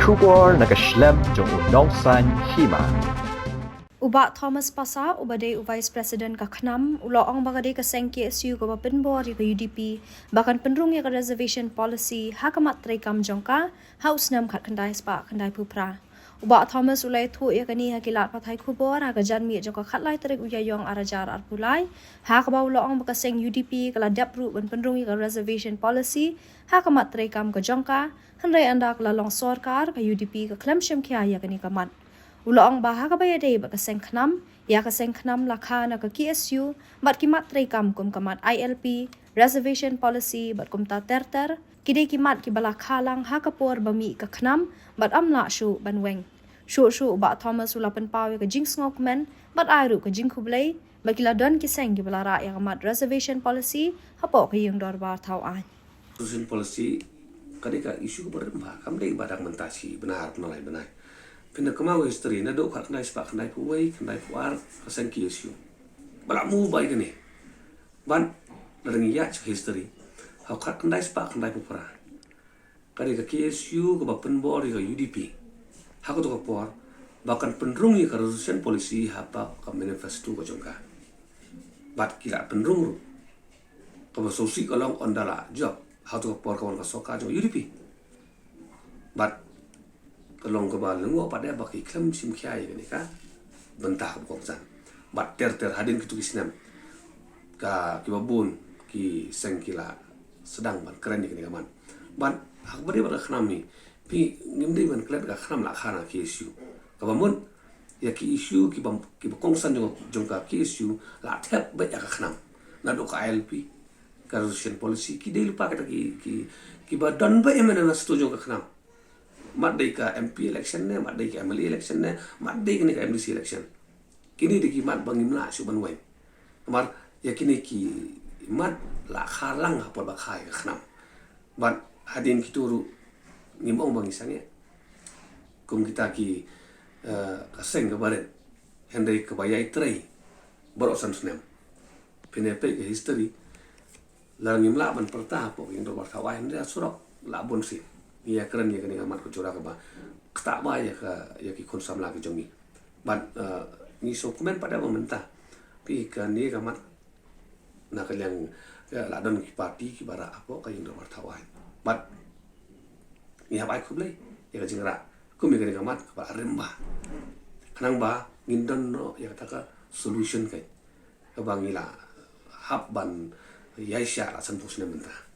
Kubor nakaslem jong unongsan hima. Uba Thomas Pasa, ubade Vice President ka Khnam, uloong bagade ka sengki SU ka pinbor ka UDP, bahkan penrung ya ka reservation policy hakamat trekam jongka, haus nam khat kandai spa kandai pupra. Uba Thomas ulai thu ya kani hakilat pathai kubor ha ka janmi jongka khatlai tarik uyayong arajar arpulai, ha ka ba uloong baka seng UDP kala dapru ban penrung ya ka reservation policy, hakamat trekam ka jongka, handai anda kala long sorkar ka UDP ka klemshem kya ya kani kamat. Uloong baha ka baya day baka sengknam, ya ka sengknam lakha na ka KSU, bat kimat trekam kum kamat ILP, reservation policy bat kum ta terter, kide kimat ki bala khalang ha kapor bami ka khnam, bat amla shu banweng. Shu ba Thomas ulapan pawe ka jinx ngokmen, bat airu ka jingkublay, bakila don ki seng ki bala ra ya kamat reservation policy, hapo ka yung dorbar tau ay. Reservation policy kadika isu ko berempat, kam dei badang mentasi benar penalai benar. Kena kemau history na do kat kendai sepak kendai puai kendai puar kasen KSU. Balamu baik ni. Ban dari ya history. Hau kat kendai sepak kendai pupra. Kali ke KSU ke bapen bor ke UDP. Hak tu ke puar bahkan penrung ke resolution polisi hapa ke manifesto ke jongka. Bat kila penrung ru. Ke solusi kalau ondala job. Hau tu ke puar kawan ke soka jong UDP. Bat kalong ke bal lengo pada baki klem sim kiai ni ka bentah ko san bat ter hadin kitu kisnam ka kibabun ki sengkila sedang ban keren ni kaman ban hak bari bar khnami pi ngimdei ban klet ka khnam la khana ki issue ka bamun ya ki issue ki kongsan jong ka ki issue la thep ba ya ka khnam na do ka ILP ka resolution policy ki dei lupa ka ki ba don ba emena na setuju ka khnam mat day ka MP election ne, mat day ka MLA election ne, mat day ka MDC election. Kini di mat bangim la suban wai. Kamar ya kini ki mat la khalang apa ba khai ka khnam. Ban hadin kituru ngimong bangisang ya. Kum kita ki kaseng ka baret. Hendai ka bayai trai barosan sunem. Pinepe ka history la ngimla ban perta po ing do barthawai nda surok la bon si. Ia keren ya kini amat kecura ke bah, tak bayar ya ki konsam lagi jongi. But ni dokumen pada pemerintah, pi kan ni amat nak yang ladon ki parti ki bara apa kaya yang wartawan. But ni apa aku beli? Ya kajing rak, aku mikir amat kepada remba. Kenang bah ngindon no ya kata solution kai. Kebangilah hab ban yaisya lah sentuh sini mentah.